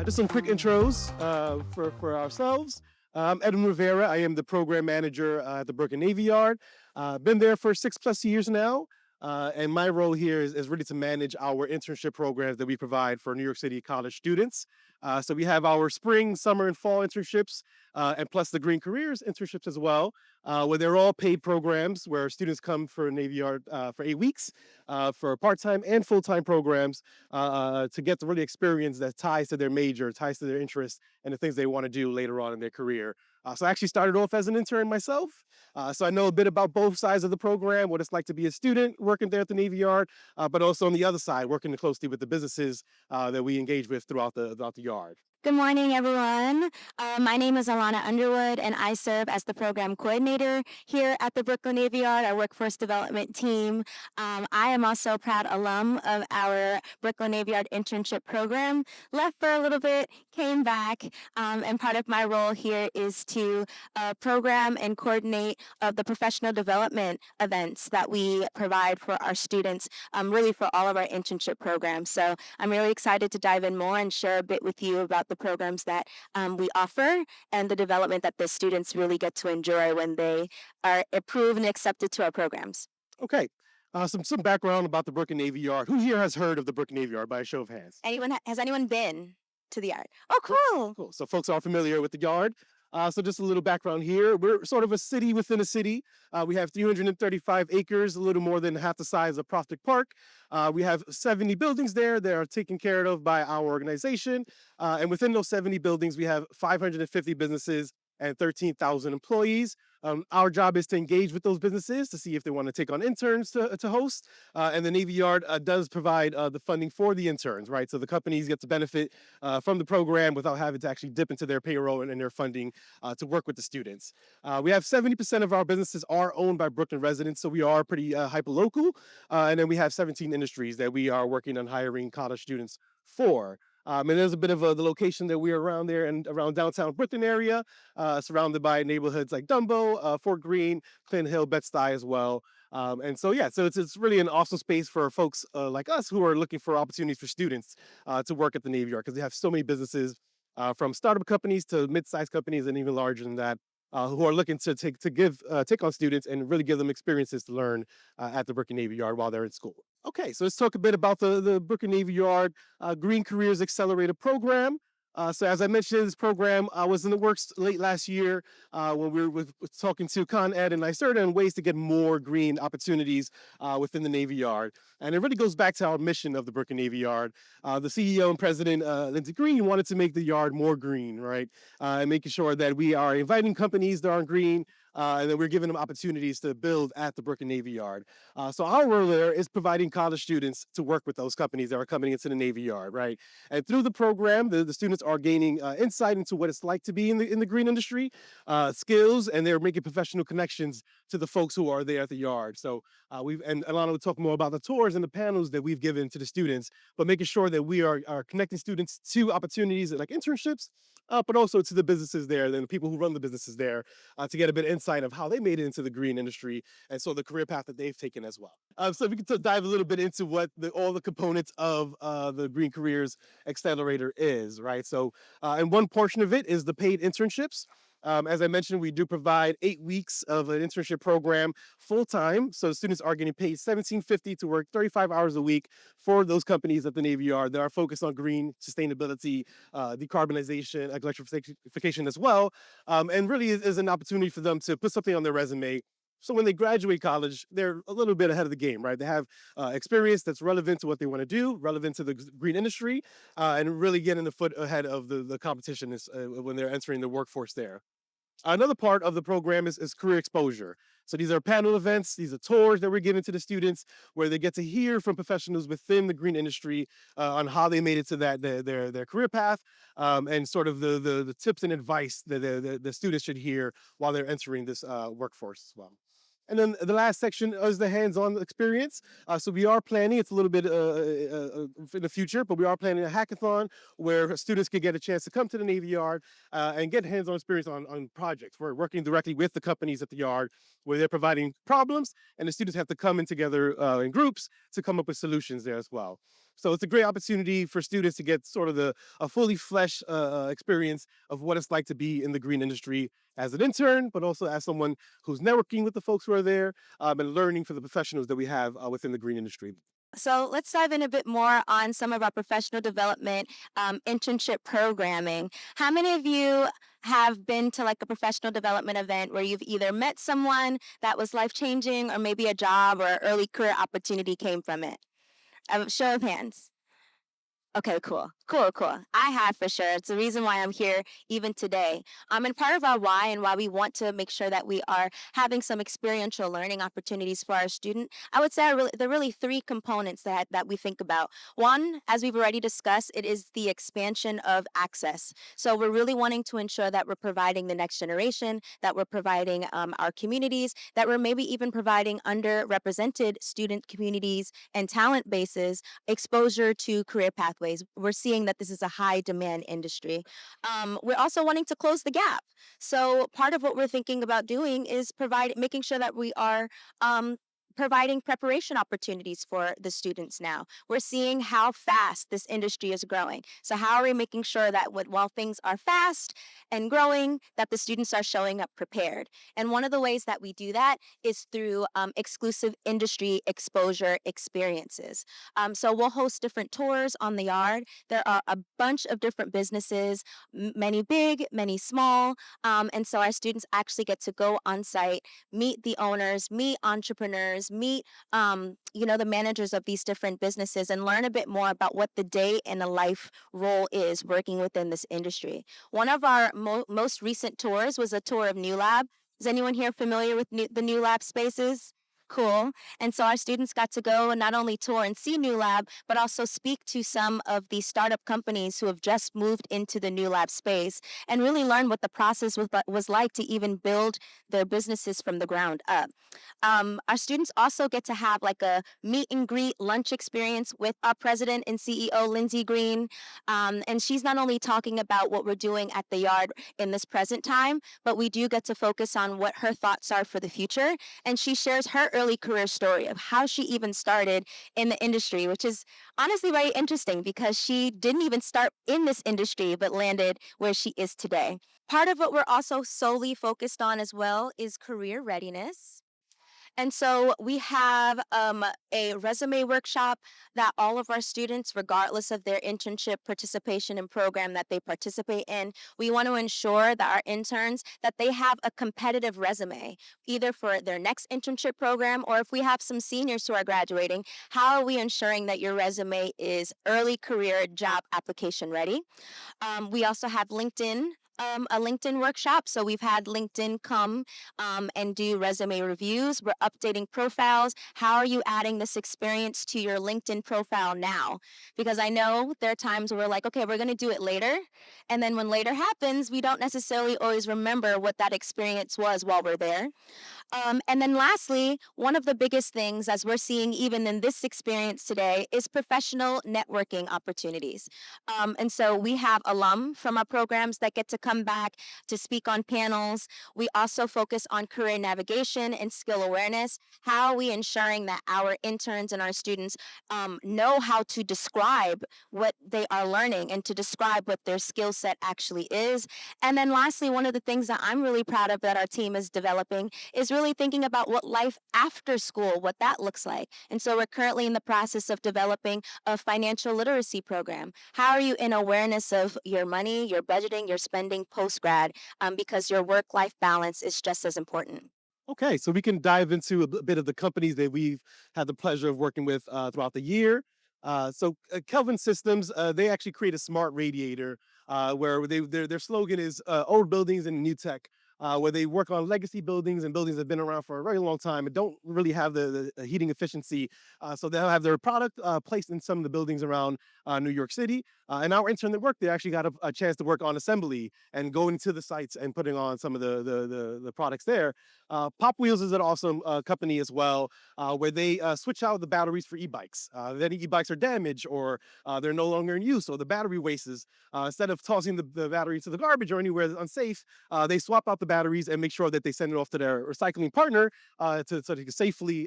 Just some quick intros for ourselves. I'm Edwin Rivera. I am the program manager at the Brooklyn Navy Yard. Been there for 6+ years now. And my role here is really to manage our internship programs that we provide for New York City college students. So we have our spring, summer, and fall internships, and plus the Green Careers internships as well, where they're all paid programs where students come for Navy Yard for 8 weeks for part-time and full-time programs to get to really experience that ties to their major, ties to their interests, and the things they want to do later on in their career. So I actually started off as an intern myself. So I know a bit about both sides of the program, what it's like to be a student working there at the Navy Yard, but also on the other side, working closely with the businesses that we engage with throughout the yard. Good morning, everyone. My name is Alanna Underwood, and I serve as the program coordinator here at the Brooklyn Navy Yard, our workforce development team. I am also a proud alum of our Brooklyn Navy Yard internship program. Left for a little bit, came back, and part of my role here is to program and coordinate the professional development events that we provide for our students, really for all of our internship programs. So I'm really excited to dive in more and share a bit with you about the programs that we offer and the development that the students really get to enjoy when they are approved and accepted to our programs. Okay. Some background about the Brooklyn Navy Yard. Who here has heard of the Brooklyn Navy Yard by a show of hands? Has anyone been to the yard? Oh, Cool. cool. Cool. So folks are familiar with the yard. So just a little background here. We're sort of a city within a city. We have 335 acres, a little more than half the size of Prospect Park. We have 70 buildings there that are taken care of by our organization. And within those 70 buildings, we have 550 businesses and 13,000 employees. Our job is to engage with those businesses to see if they want to take on interns to host. And the Navy Yard does provide the funding for the interns, right? So the companies get to benefit from the program without having to actually dip into their payroll and their funding to work with the students. We have 70% of our businesses are owned by Brooklyn residents, so we are pretty hyper-local. And then we have 17 industries that we are working on hiring college students for. And there's a bit of the location that we're around there and around downtown Brooklyn area, surrounded by neighborhoods like Dumbo, Fort Greene, Clinton Hill, Bed-Stuy as well. And so, yeah, so it's really an awesome space for folks like us who are looking for opportunities for students to work at the Navy Yard because they have so many businesses from startup companies to mid-sized companies and even larger than that. Who are looking to take on students and really give them experiences to learn at the Brooklyn Navy Yard while they're in school. Okay, so let's talk a bit about the Brooklyn Navy Yard Green Careers Accelerator program. So as I mentioned, this program was in the works late last year when we were talking to Con Ed and NYSERDA and ways to get more green opportunities within the Navy Yard. And it really goes back to our mission of the Brooklyn Navy Yard. The CEO and President, Lindsey Green, wanted to make the yard more green, right? And making sure that we are inviting companies that aren't green and then we're giving them opportunities to build at the Brooklyn Navy Yard. So our role there is providing college students to work with those companies that are coming into the Navy Yard, right? And through the program, the students are gaining insight into what it's like to be in the green industry, skills, and they're making professional connections to the folks who are there at the yard. So and Alanna will talk more about the tours and the panels that we've given to the students, but making sure that we are connecting students to opportunities like internships, but also to the businesses there, and the people who run the businesses there, to get a bit of insight of how they made it into the green industry, and so the career path that they've taken as well. So we can dive a little bit into what all the components of the Green Careers Accelerator is, right? So, and one portion of it is the paid internships. As I mentioned, we do provide 8 weeks of an internship program full time. So students are getting paid $17.50 to work 35 hours a week for those companies at the Navy Yard that are focused on green sustainability, decarbonization, electrification as well. And really is an opportunity for them to put something on their resume. So when they graduate college, they're a little bit ahead of the game, right? They have experience that's relevant to what they want to do, relevant to the green industry, and really getting the foot ahead of the competition when they're entering the workforce there. Another part of the program is career exposure. So these are panel events, these are tours that we're giving to the students where they get to hear from professionals within the green industry on how they made it to their career path, and sort of the tips and advice that the students should hear while they're entering this workforce as well. And then the last section is the hands-on experience. So we are planning, it's a little bit in the future, but we are planning a hackathon where students can get a chance to come to the Navy Yard and get hands-on experience on projects. We're working directly with the companies at the yard where they're providing problems and the students have to come in together in groups to come up with solutions there as well. So it's a great opportunity for students to get sort of a fully fleshed experience of what it's like to be in the green industry as an intern, but also as someone who's networking with the folks who are there, and learning from the professionals that we have within the green industry. So let's dive in a bit more on some of our professional development internship programming. How many of you have been to like a professional development event where you've either met someone that was life changing or maybe a job or early career opportunity came from it? Show of hands. Okay, cool. Cool, cool. I have for sure. It's the reason why I'm here even today. And part of our why and why we want to make sure that we are having some experiential learning opportunities for our student, I would say there are really three components that we think about. One, as we've already discussed, it is the expansion of access. So we're really wanting to ensure that we're providing the next generation, that we're providing our communities, that we're maybe even providing underrepresented student communities and talent bases exposure to career pathways. We're seeing that this is a high demand industry. We're also wanting to close the gap. So part of what we're thinking about doing is making sure that we are providing preparation opportunities for the students now. We're seeing how fast this industry is growing. So how are we making sure that while things are fast and growing, that the students are showing up prepared? And one of the ways that we do that is through exclusive industry exposure experiences. So we'll host different tours on the yard. There are a bunch of different businesses, many big, many small. And so our students actually get to go on site, meet the owners, meet entrepreneurs, meet the managers of these different businesses, and learn a bit more about what the day in a life role is working within this industry. One of our most recent tours was a tour of New Lab. Is anyone here familiar with the New Lab spaces? Cool. And so our students got to go and not only tour and see New Lab, but also speak to some of the startup companies who have just moved into the New Lab space and really learn what the process was like to even build their businesses from the ground up. Our students also get to have like a meet and greet lunch experience with our president and CEO, Lindsay Green. And she's not only talking about what we're doing at the yard in this present time, but we do get to focus on what her thoughts are for the future. And she shares her early career story of how she even started in the industry, which is honestly very interesting because she didn't even start in this industry, but landed where she is today. Part of what we're also solely focused on as well is career readiness. And so we have a resume workshop that all of our students, regardless of their internship participation and program that they participate in, we want to ensure that our interns that they have a competitive resume, either for their next internship program or if we have some seniors who are graduating, how are we ensuring that your resume is early career job application ready? We also have LinkedIn. A LinkedIn workshop. So we've had LinkedIn come and do resume reviews. We're updating profiles. How are you adding this experience to your LinkedIn profile now? Because I know there are times where we're like, okay, we're going to do it later. And then when later happens, we don't necessarily always remember what that experience was while we're there. And then lastly, one of the biggest things, as we're seeing even in this experience today, is professional networking opportunities. And so we have alum from our programs that get to come back to speak on panels. We also focus on career navigation and skill awareness. How are we ensuring that our interns and our students know how to describe what they are learning and to describe what their skill set actually is? And then lastly, one of the things that I'm really proud of that our team is developing is really thinking about what life after school, what that looks like. And so we're currently in the process of developing a financial literacy program. How are you in awareness of your money, your budgeting, your spending post grad? Because your work life balance is just as important. Okay, so we can dive into a bit of the companies that we've had the pleasure of working with throughout the year. Kelvin Systems, they actually create a smart radiator where their slogan is old buildings and new tech. Where they work on legacy buildings and buildings that have been around for a very long time and don't really have the heating efficiency. So they'll have their product placed in some of the buildings around New York City. And our intern that worked there actually got a chance to work on assembly and going to the sites and putting on some of the products there. Pop Wheels is an awesome company as well, where they switch out the batteries for e-bikes. Then e-bikes are damaged or they're no longer in use, or the battery wastes. Instead of tossing the battery to the garbage or anywhere that's unsafe, they swap out the batteries and make sure that they send it off to their recycling partner so they can safely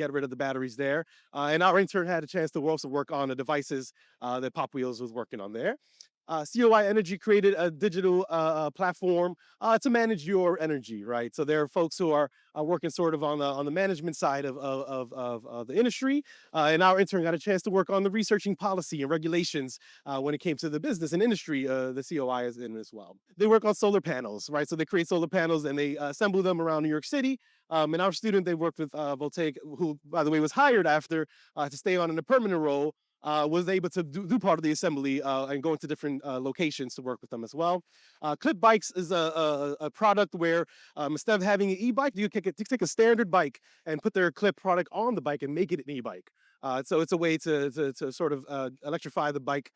get rid of the batteries there. And our intern had a chance to also work on the devices that Pop Wheels was working on there. COI Energy created a digital platform to manage your energy, right? So there are folks who are working sort of on the management side of the industry, and our intern got a chance to work on the researching policy and regulations when it came to the business and industry. The COI is in as well. They work on solar panels, right? So they create solar panels and they assemble them around New York City. And our student, they worked with Voltaic, who, by the way, was hired after to stay on in a permanent role, was able to do part of the assembly and go into different locations to work with them as well. Clip Bikes is a product where instead of having an e-bike, you can take a standard bike and put their Clip product on the bike and make it an e-bike. So it's a way to sort of electrify the bike.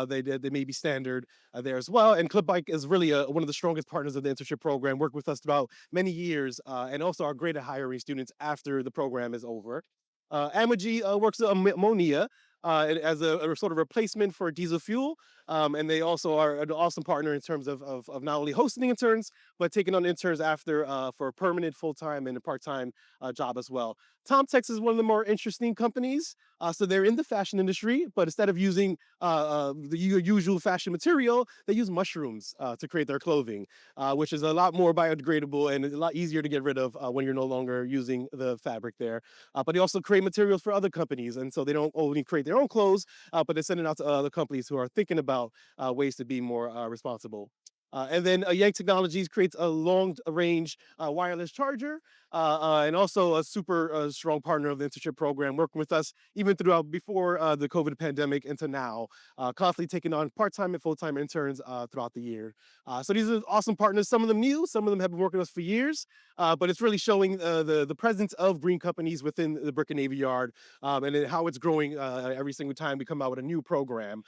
They may be standard there as well. And Clip Bike is really one of the strongest partners of the internship program. Worked with us throughout many years, and also are great at hiring students after the program is over. Amogy works with ammonia as a sort of replacement for diesel fuel. And they also are an awesome partner in terms of not only hosting interns, but taking on interns after for a permanent, full-time, and a part-time job as well. TomTex is one of the more interesting companies. So they're in the fashion industry, but instead of using the usual fashion material, they use mushrooms to create their clothing, which is a lot more biodegradable and a lot easier to get rid of when you're no longer using the fabric there. But they also create materials for other companies. And so they don't only create their own clothes, but they send it out to other companies who are thinking about ways to be more responsible. And then Yank Technologies creates a long range wireless charger and also a super strong partner of the internship program, working with us even throughout before the COVID pandemic into now, constantly taking on part-time and full-time interns throughout the year. So these are awesome partners, some of them new, some of them have been working with us for years, but it's really showing the presence of green companies within the Brick and Navy Yard and how it's growing every single time we come out with a new program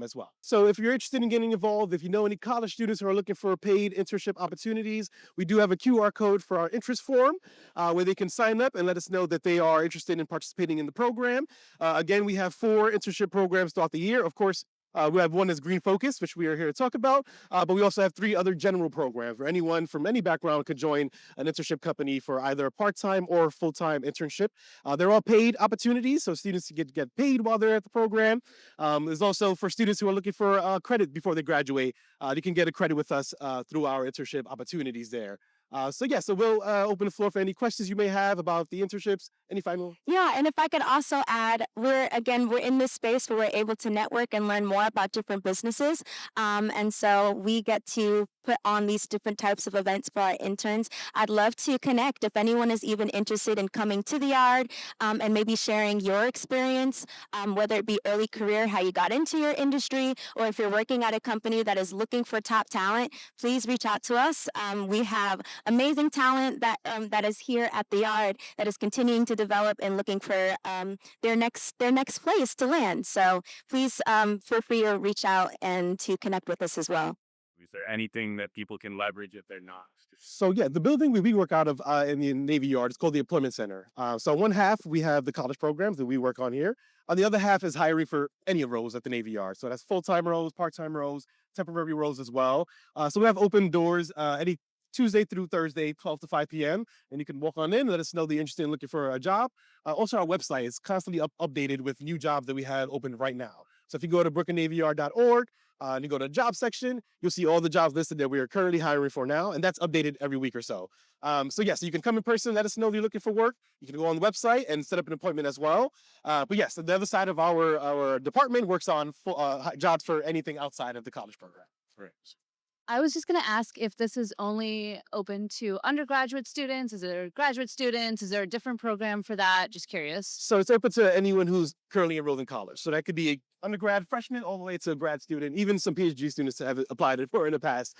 as well. So if you're interested in getting involved, if you know any college students who are looking for paid internship opportunities, we do have a QR code for our interest form where they can sign up and let us know that they are interested in participating in the program. Again, we have 4 internship programs throughout the year. Of course, we have one that's Green Focus, which we are here to talk about, but we also have 3 other general programs where anyone from any background could join an internship company for either a part-time or full-time internship. They're all paid opportunities, so students get paid while they're at the program. There's also for students who are looking for credit before they graduate, you can get a credit with us through our internship opportunities there. So we'll open the floor for any questions you may have about the internships. Any final? Yeah, and if I could also add, we're in this space where we're able to network and learn more about different businesses, and so we get to put on these different types of events for our interns. I'd love to connect if anyone is even interested in coming to the yard and maybe sharing your experience, whether it be early career, how you got into your industry, or if you're working at a company that is looking for top talent, please reach out to us. We have amazing talent that is here at the yard that is continuing to develop and looking for their next place to land. So please feel free to reach out and to connect with us as well. Is there anything that people can leverage if they're not? So yeah, the building we work out of in the Navy Yard is called the Employment Center. So one half we have the college programs that we work on here. On the other half is hiring for any roles at the Navy Yard. So that's full-time roles, part-time roles, temporary roles as well. So we have open doors any Tuesday through Thursday, 12 to 5 p.m. And you can walk on in and let us know that you're interested in looking for a job. Also, our website is constantly updated with new jobs that we have open right now. So if you go to brookandnavyyard.org, and you go to the job section, you'll see all the jobs listed that we are currently hiring for now, and that's updated every week or so. So yes, you can come in person, let us know if you're looking for work. You can go on the website and set up an appointment as well. But yes, the other side of our department works on jobs for anything outside of the college program. Right. I was just going to ask if this is only open to undergraduate students. Is there graduate students? Is there a different program for that? Just curious. So it's open to anyone who's currently enrolled in college. So that could be undergrad, freshman, all the way to a grad student, even some PhD students that have applied for in the past.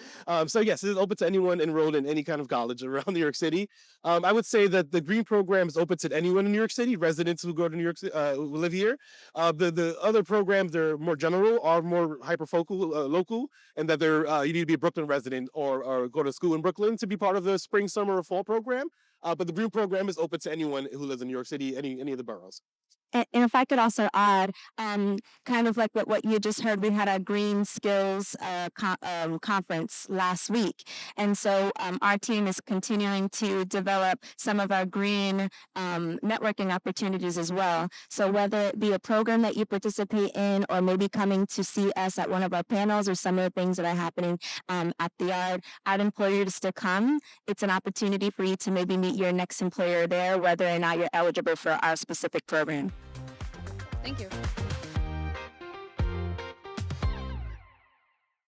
So yes, it is open to anyone enrolled in any kind of college around New York City. I would say that the Green program is open to anyone in New York City, residents who go to New York City, who live here. The other programs, they're more general, are more hyperfocal, local, and that you need to be a Brooklyn resident or go to school in Brooklyn to be part of the spring, summer, or fall program. But the Green program is open to anyone who lives in New York City, any of the boroughs. And if I could also add, kind of like what you just heard, we had a green skills conference last week. And so our team is continuing to develop some of our green networking opportunities as well. So whether it be a program that you participate in or maybe coming to see us at one of our panels or some of the things that are happening at the yard, I'd implore you to still come. It's an opportunity for you to maybe meet your next employer there, whether or not you're eligible for our specific program. Thank you.